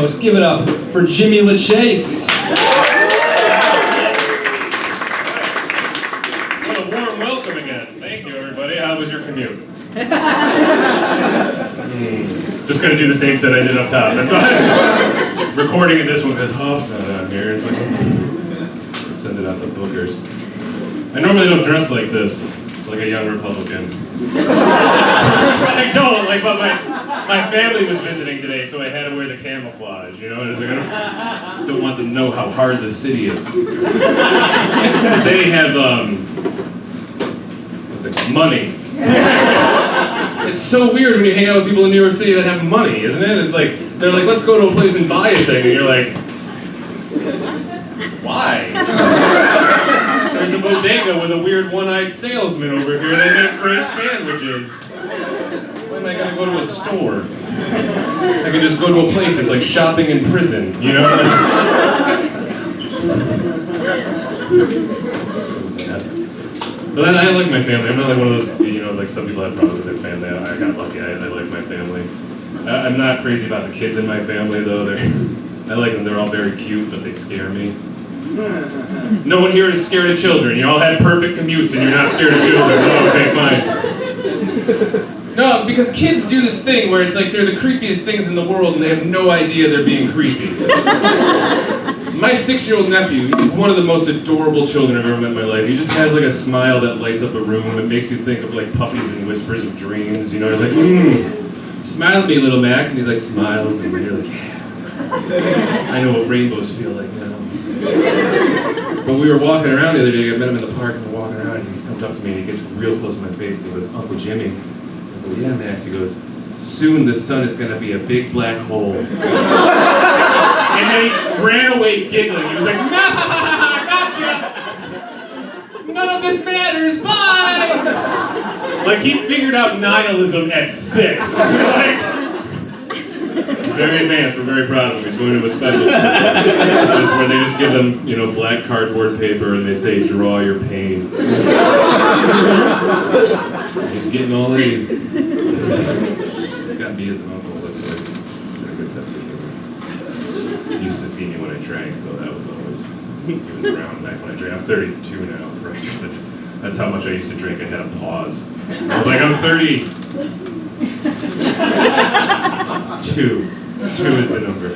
folks. Give it up for Jimmy LaChase. What a warm welcome again. Thank you, everybody. How was your commute? Just gonna do the same set I did up top. That's all. Recording in this one because Hoff's not on here. It's like, let's send it out to bookers. I normally don't dress like this, like a young Republican. I don't, like, but my family was visiting today, so I had to wear the camouflage, you know? And like, I don't want them to know how hard the city is. They have, what's it called? Money. It's so weird when you hang out with people in New York City that have money, isn't it? It's like, they're like, let's go to a place and buy a thing, and you're like, why? There's a bodega with a weird one-eyed salesman over here. They make great sandwiches. Why am I gonna go to a store? I can just go to a place. It's like shopping in prison, you know? So bad. But I like my family. I'm not like one of those, you know, like some people have problems with their family. I got lucky. I like my family. I'm not crazy about the kids in my family, though. I like them. They're all very cute, but they scare me. No one here is scared of children. You all had perfect commutes and you're not scared of children. Oh, okay, fine. No, because kids do this thing where it's like they're the creepiest things in the world and they have no idea they're being creepy. My 6-year-old nephew, he's one of the most adorable children I've ever met in my life. He just has like a smile that lights up a room. It makes you think of like puppies and whispers of dreams. You know, you're like, smile at me, little Max. And he's like, smiles. And you're like, yeah. I know what rainbows feel like now. But we were walking around the other day, I met him in the park, and we're walking around, and he comes up to me, and he gets real close to my face, and he goes, Uncle Jimmy. I go, yeah, Max. He goes, soon the sun is going to be a big black hole. And then he ran away giggling. He was like, nah, gotcha! None of this matters, bye! Like, he figured out nihilism at 6. Like, very advanced, we're very proud of him. He's going to a special school. Where they just give them, you know, black cardboard paper and they say, draw your pain. He's getting all A's. He's got me as an uncle, that's why he's got a good sense of humor. He used to see me when I drank, though. That was always, he was around back when I drank. I'm 32 now, right? That's how much I used to drink. I had a pause. I was like, I'm 30. 2 is the number.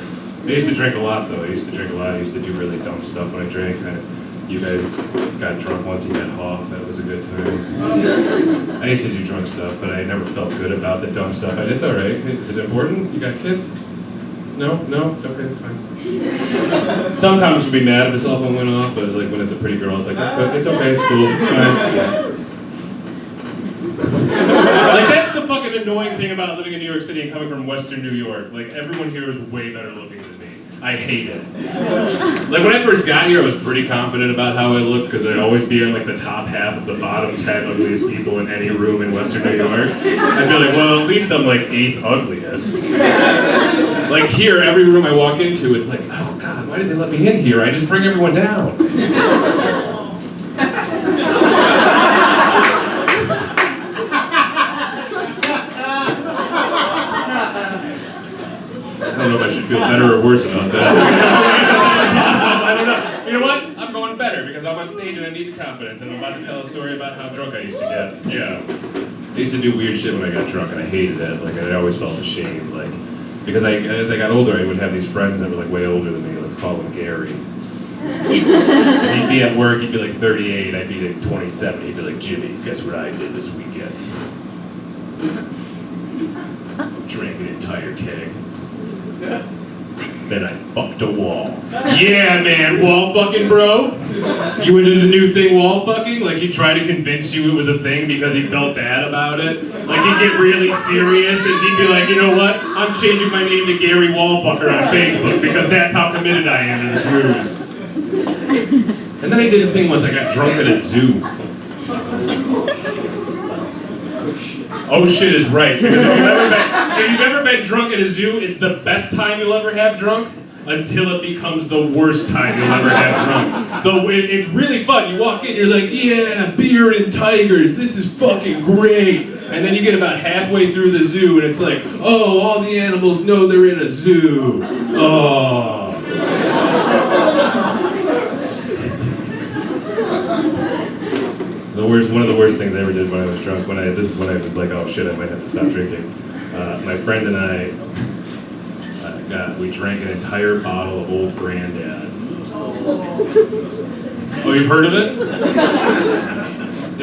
I used to drink a lot, though. I used to do really dumb stuff when I drank. You guys got drunk once, you got Hoff. That was a good time. I used to do drunk stuff, but I never felt good about the dumb stuff. It's all right. Is it important? You got kids? No? Okay, that's fine. Some comics would be mad if the cell phone went off, but like when it's a pretty girl, it's like, it's okay, it's cool, it's fine. Like, that's the fucking annoying thing about living in New York City and coming from Western New York. Like, everyone here is way better looking than me. I hate it. Like, when I first got here, I was pretty confident about how I looked because I'd always be in like the top half of the bottom 10 ugliest people in any room in Western New York. I'd be like, well, at least I'm like 8th ugliest. Like here, every room I walk into, it's like, oh God, why did they let me in here? I just bring everyone down. I don't know if I should feel better or worse about that. I don't know. You know what? I'm going better because I'm on stage and I need the confidence and I'm about to tell a story about how drunk I used to get. Yeah. I used to do weird shit when I got drunk and I hated it. Like, I always felt ashamed. Like, because as I got older, I would have these friends that were like way older than me. Let's call him Gary. And he'd be at work, he'd be like 38, I'd be like 27. He'd be like, Jimmy, guess what I did this weekend? Drank an entire keg. Then I fucked a wall. Yeah, man, wall fucking, bro? You into the new thing, wall fucking? Like, he tried to convince you it was a thing because he felt bad about it? Like, he'd get really serious and he'd be like, you know what? I'm changing my name to Gary Wallfucker on Facebook because that's how committed I am to this ruse. And then I did a thing once, I got drunk at a zoo. Oh shit is right, because if you've ever been drunk at a zoo, it's the best time you'll ever have drunk until it becomes the worst time you'll ever have drunk. It's really fun. You walk in, you're like, yeah, beer and tigers, this is fucking great. And then you get about halfway through the zoo and it's like, oh, all the animals know they're in a zoo. Oh. One of the worst things I ever did when I was drunk, this is when I was like, oh shit, I might have to stop drinking. My friend and I, we drank an entire bottle of Old Grandad. Oh, you've heard of it?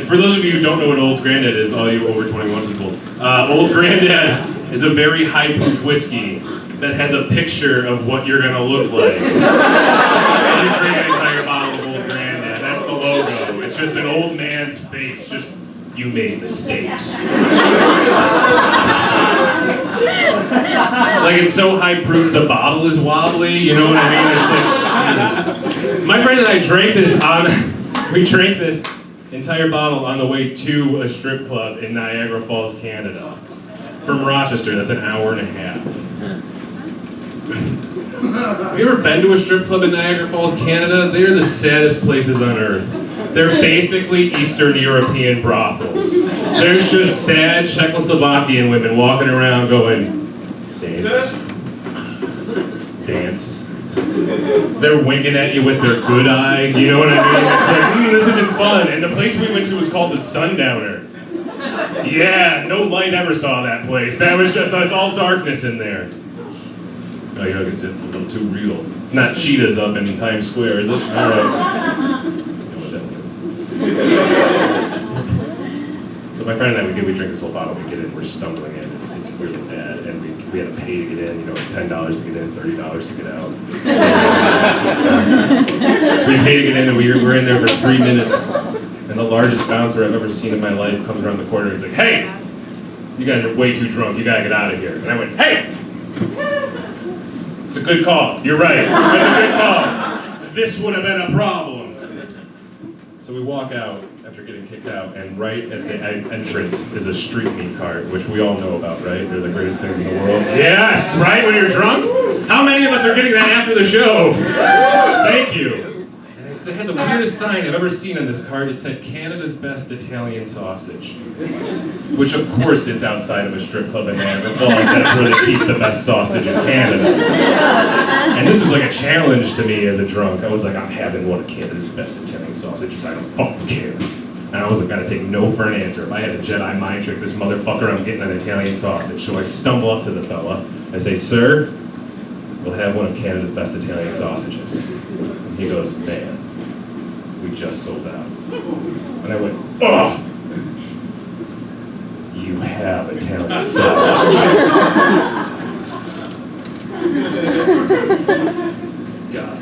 For those of you who don't know what Old Grandad is, all you over 21 people, Old Grandad is a very high proof whiskey that has a picture of what you're gonna look like. You drink an entire bottle of Old Grandad, that's the logo. It's just an old man's face, just, you made mistakes. Like it's so high proof the bottle is wobbly, you know what I mean? It's like, my friend and I drank this entire bottle on the way to a strip club in Niagara Falls, Canada. From Rochester, that's an hour and a half. Have you ever been to a strip club in Niagara Falls, Canada? They're the saddest places on earth. They're basically Eastern European brothels. There's just sad Czechoslovakian women walking around going, dance, dance. They're winking at you with their good eye, you know what I mean? It's like, this isn't fun. And the place we went to was called the Sundowner. Yeah, no light ever saw that place. That was just, it's all darkness in there. Oh, you know, it's a little too real. It's not cheetahs up in Times Square, is it? All right. So my friend and I, we drink this whole bottle, we get in, we're stumbling in, it's really bad, and we had to pay to get in, you know, it's $10 to get in, $30 to get out. So, we pay to get in, and we're in there for 3 minutes, and the largest bouncer I've ever seen in my life comes around the corner and he's like, hey, you guys are way too drunk, you gotta get out of here. And I went, hey! It's a good call, you're right, that's a good call. This would have been a problem. So we walk out after getting kicked out, and right at the entrance is a street meat cart, which we all know about, right? They're the greatest things in the world. Yes, right? When you're drunk? How many of us are getting that after the show? Thank you. And they had the weirdest sign I've ever seen on this cart. It said, Canada's best Italian sausage. Which, of course, it's outside of a strip club in Niagara Falls. That's where they keep the best sausage in Canada. And this was like a challenge to me as a drunk. I was like, I'm having one of Canada's best Italian sausages. I don't fucking care. And I wasn't gonna take no for an answer. If I had a Jedi mind trick this motherfucker, I'm getting an Italian sausage. So I stumble up to the fella. I say, sir, we'll have one of Canada's best Italian sausages. And he goes, man, we just sold out. And I went, ugh! You have Italian sausage. God.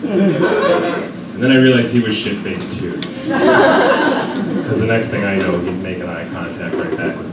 And then I realized he was shit-faced too. Because the next thing I know, he's making eye contact right back with